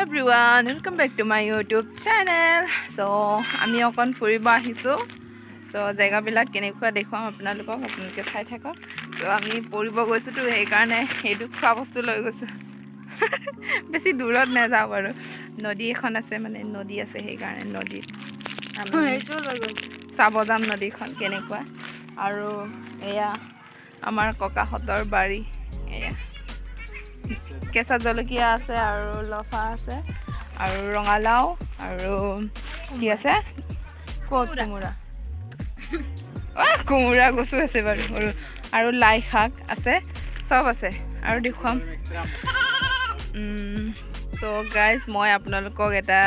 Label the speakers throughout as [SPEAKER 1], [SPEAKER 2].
[SPEAKER 1] everyone, welcome back to my YouTube channel. So, আমি অকন ফুৰিব আহিছো. So, জায়গাবিলাক কেনেকুৱা দেখুৱাম আপোনালোকক আপোনালোকে চাই থাকক. So, আমি ফুৰিব গৈছো তো সেই কাৰণে হেতু খোৱা বস্তু লৈ গৈছো. বেছি দূৰত নাযাওঁ বাৰু. নদী এখন আছে মানে নদী আছে সেই কাৰণে নদী. আমি হেতু লৈ গৈছো. সাবধান নদীখন কেনেকুৱা আৰু এয়া আমাৰ ককাহঁতৰ বাৰী এয়া কেঁচা জলকীয়া আছে আৰু লফা আছে আৰু ৰঙালাও আৰু কি আছে কোমোৰা কোমোৰা গছু আছে বাৰু আৰু লাই শাক আছে সব আছে আৰু দেখুৱাম সো গাইজ মই আপোনালোকক এটা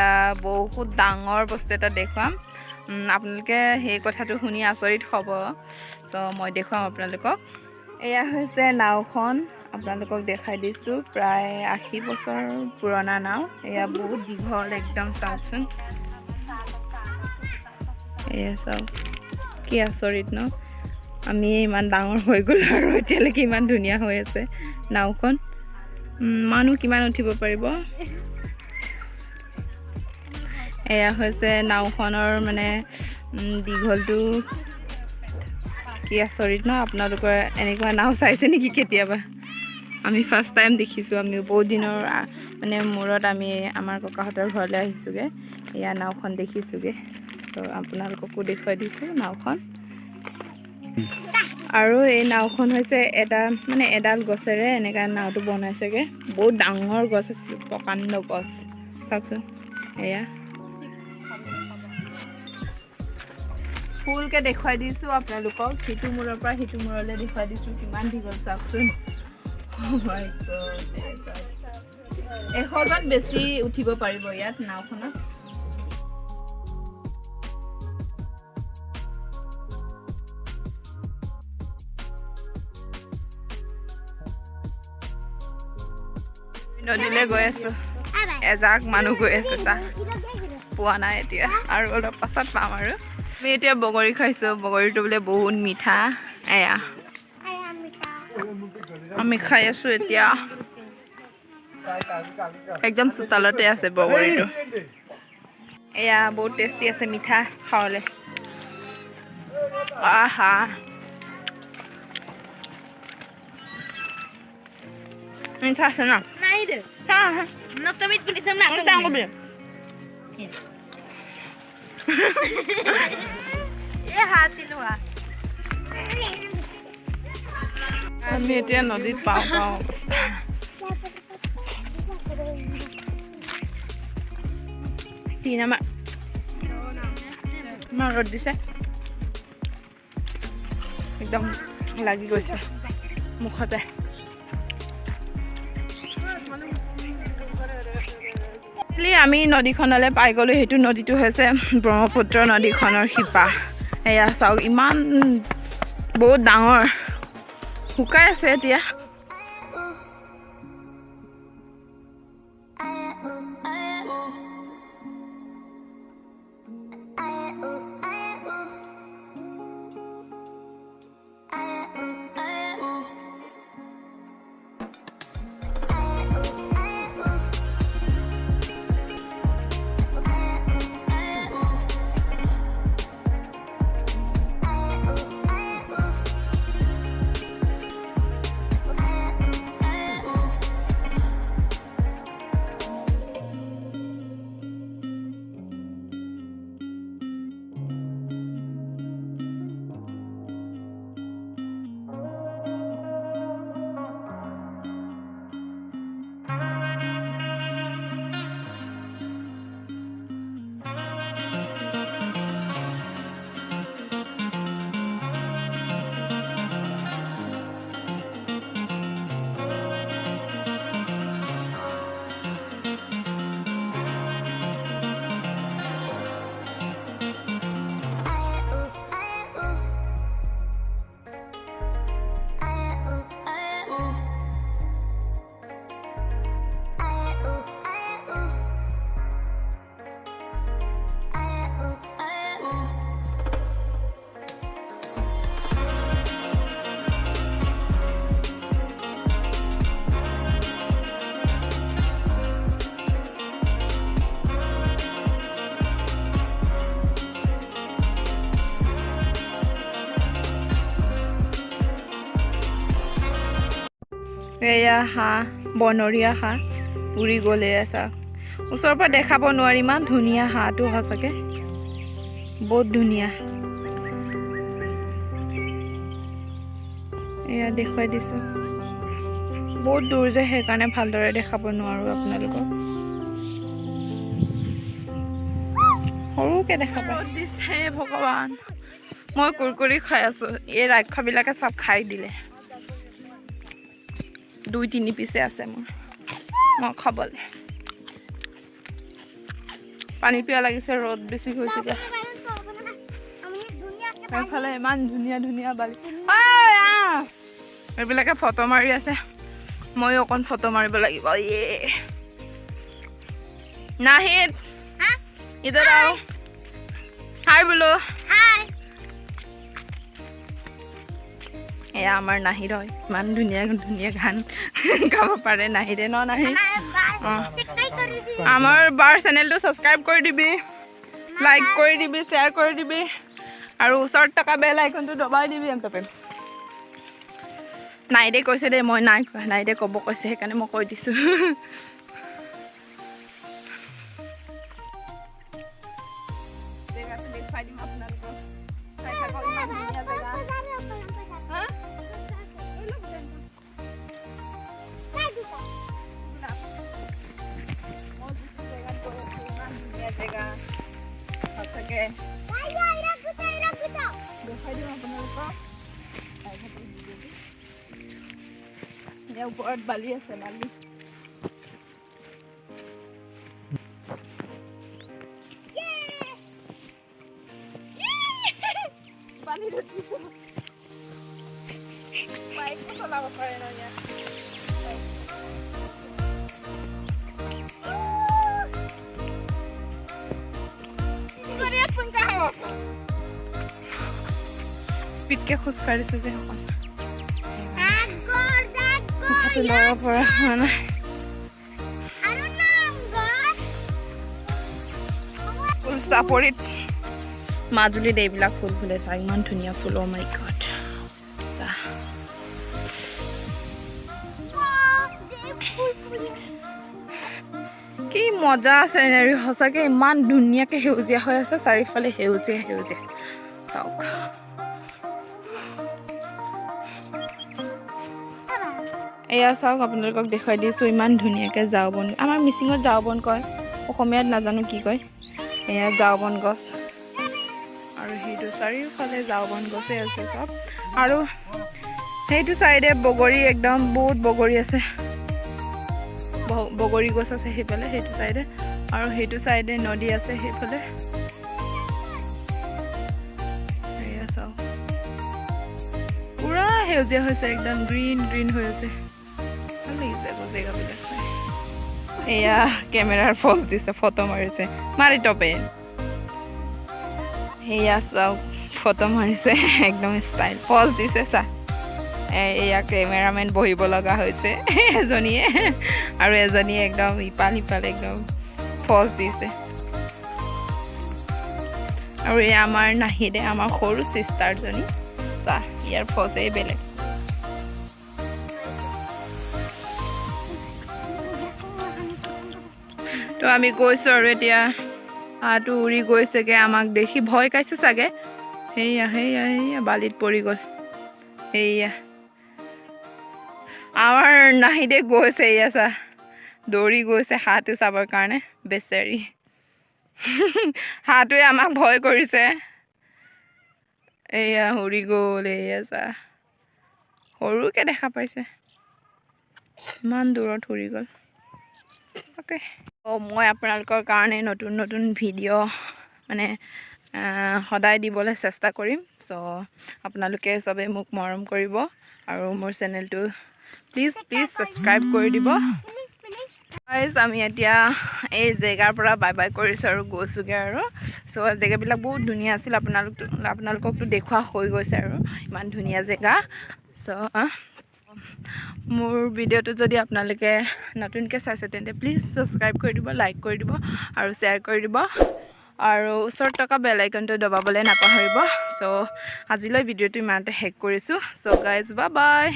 [SPEAKER 1] বহুত ডাঙৰ বস্তু এটা দেখুৱাম আপোনালোকে সেই কথাটো শুনি আচৰিত হ'ব সো মই দেখুৱাম আপোনালোকক এয়া হৈছে নাওখন আপোনালোকক দেখাই দিছো প্ৰায় 80 বছৰ পুৰণা নাও এয়া বহুত দীঘল একদম চাওকচোন এয়া চাওক কি আচৰিত ন আমি ইমান ডাঙৰ হৈ গ'ল আৰু এতিয়ালৈকে ইমান ধুনীয়া হৈ আছে নাওখন মানুহ কিমান উঠিব পাৰিব এয়া হৈছে নাওখনৰ মানে দীঘলটো কি আচৰিত ন আপোনালোকৰ এনেকুৱা নাও চাইছে নেকি কেতিয়াবা আমি ফাৰ্ষ্ট টাইম দেখিছোঁ আমি বহুত দিনৰ মানে মূৰত আমি আমাৰ ককাহঁতৰ ঘৰলৈ আহিছোঁগৈ এয়া নাওখন দেখিছোঁগৈ তো আপোনালোককো দেখুৱাই দিছোঁ নাওখন আৰু এই নাওখন হৈছে এডাল গছেৰে এনেকৈ নাওটো বনাইছেগৈ বহুত ডাঙৰ গছ আছিল প্ৰকাণ্ড গছ চাওকচোন এয়া ফুলকৈ দেখুৱাই দিছোঁ আপোনালোকক সিটো মূৰৰ পৰা সিটো মূৰলৈ দেখুৱাই দিছোঁ কিমান দীঘল চাওকচোন এশজন বেছি উঠিব পাৰিব ইয়াত নাওখনত নদীলৈ গৈ আছো এজাক মানুহ গৈ আছে চাহ পোৱা নাই এতিয়া আৰু অলপ পাছত পাম আৰু আমি এতিয়া বগৰী খাইছোঁ বগৰীটো বোলে বহুত মিঠা এয়া আমি খাই আছোঁ এতিয়া একদম চোতালতে আছে বগৰীটো এয়া বহুত টেষ্টি আছে মিঠা খাবলৈ আহা মিঠা আছে ন আমি এতিয়া নদীত পাওঁ অৱস্থা ইমান ৰ'দ দিছে একদম লাগি গৈছে মুখতে আমি নদীখনলৈ পাই গ'লোঁ সেইটো নদীটো হৈছে ব্ৰহ্মপুত্ৰ নদীখনৰ শিপা এয়া চাওক ইমান বহুত ডাঙৰ শুকাই আছে এতিয়া এয়া হাঁহ বনৰীয়া হাঁহ উৰি গ'লে চাওক ওচৰৰ পৰা দেখাব নোৱাৰি ইমান ধুনীয়া হাঁহটো সঁচাকৈ বহুত ধুনীয়া এয়া দেখুৱাই দিছোঁ বহুত দূৰ যে সেইকাৰণে ভালদৰে দেখাব নোৱাৰোঁ আপোনালোকক সৰুকৈ দেখা পাই দিছে ভগৱান মই কুৰকুৰি খাই আছোঁ এই ৰাক্ষসবিলাকে চব খাই দিলে 2-3 পিছে আছে মই খাবলৈ পানী পিয়া লাগিছে ৰ'দ বেছি হৈছে এতিয়া এইফালে ইমান ধুনীয়া ধুনীয়া বালি এইবিলাকে ফটো মাৰি আছে ময়ো অকণ ফটো মাৰিব লাগিব নাহিদ ইধৰ আও হাই বোলো এয়া আমাৰ নাহিদ হয় ইমান ধুনীয়া ধুনীয়া গান গাব পাৰে নাহিদে ন নাহিদ আমাৰ বাৰ চেনেলটো ছাবস্ক্ৰাইব কৰি দিবি লাইক কৰি দিবি শ্বেয়াৰ কৰি দিবি আৰু ওচৰত থকা বেল আইকনটো দবাই দিবি এমটপে নাইদে কৈছে দেই মই নাই কোৱা নাইদে ক'ব কৈছে সেইকাৰণে মই কৈ দিছোঁ দেখুৱাই দিম আপোনালোকক চাই থাকক ইমান ধুনীয়া জেগা জেগা সঁচাকৈ দেখুৱাই দিম আপোনালোকক ইয়াৰ ওপৰত বালি আছে বালি বাইকো চলাব পাৰে ন ইয়াত স্পীডকৈ খোজ কাঢ়িছে যে সেইখন মুখাটো ল'ব পৰা হোৱা নাই ফুল চাপৰিত মাজুলীত এইবিলাক ফুল ফুলে চা ইমান ধুনীয়া ফুল অ' মাই গড কি মজা আছে এনে সঁচাকৈ ইমান ধুনীয়াকৈ সেউজীয়া হৈ আছে চাৰিওফালে সেউজীয়া সেউজীয়া চাওক এয়া চাওক আপোনালোকক দেখুৱাই দিছোঁ ইমান ধুনীয়াকৈ ঝাৰুবন আমাৰ মিচিঙত ঝাৰুবন কয় অসমীয়াত নাজানো কি কয় এয়া ঝাৰুবন গছ আৰু সেইটো চাৰিওফালে ঝাৰুবন গছেই আছে চব আৰু সেইটো চাইডে বগৰী একদম বহুত বগৰী আছে বগৰী গছ আছে সেইফালে সেইটো চাইডে আৰু সেইটো চাইডে নদী আছে সেইফালে এয়া চাওক পুৰা সেউজীয়া হৈছে একদম গ্ৰীণ গ্ৰীণ হৈ আছে ভাল লাগিছে আকৌ জেগাবিলাক চাই এয়া কেমেৰাৰ প'জ দিছে ফটো মাৰিছে মাৰি টপে সেয়া চাওক ফটো মাৰিছে একদম ষ্টাইল প'জ দিছে চা এয়া কেমেৰামেন বহিব লগা হৈছে এজনীয়ে আৰু এজনীয়ে একদম ইপাল সিপাল একদম প'জ দিছে আৰু এই আমাৰ নাহিদে আমাৰ সৰু চিষ্টাৰজনী চা ইয়াৰ প'জেই বেলেগ তো আমি গৈছোঁ আৰু এতিয়া হাঁহটো উৰি গৈছেগৈ আমাক দেখি ভয় খাইছে চাগে সেয়া সেয়া সেয়া বালিত পৰি গ'ল সেয়া আমাৰ নাহিদে গৈছে এয়া চা দৌৰি গৈছে হাঁহটো চাবৰ কাৰণে বেচেৰি হাঁহটোৱে আমাক ভয় কৰিছে এয়া উৰি গ'ল এয়া চা সৰুকৈ দেখা পাইছে ইমান দূৰত উৰি গ'ল অ'কে মই আপোনালোকৰ কাৰণে নতুন নতুন ভিডিঅ' মানে সদায় দিবলৈ চেষ্টা কৰিম চ' আপোনালোকে চবে মোক মৰম কৰিব আৰু মোৰ চেনেলটো প্লিজ ছাবস্ক্ৰাইব কৰি দিব গাইজ আমি এতিয়া এই জেগাৰ পৰা বাই বাই কৰিছোঁ আৰু গৈছোঁগৈ আৰু চ' জেগাবিলাক বহুত ধুনীয়া আছিল আপোনালোককতো দেখুওৱা হৈ গৈছে আৰু ইমান ধুনীয়া জেগা চ' মোৰ ভিডিঅ'টো যদি আপোনালোকে নতুনকৈ চাইছে তেন্তে প্লিজ ছাবস্ক্ৰাইব কৰি দিব লাইক কৰি দিব আৰু শ্বেয়াৰ কৰি দিব আৰু ওচৰত থকা বেল আইকনটো দবাবলৈ নাপাহৰিব চ' আজিলৈ ভিডিঅ'টো ইমানতে শেষ কৰিছোঁ চ' গাইজ বাই বাই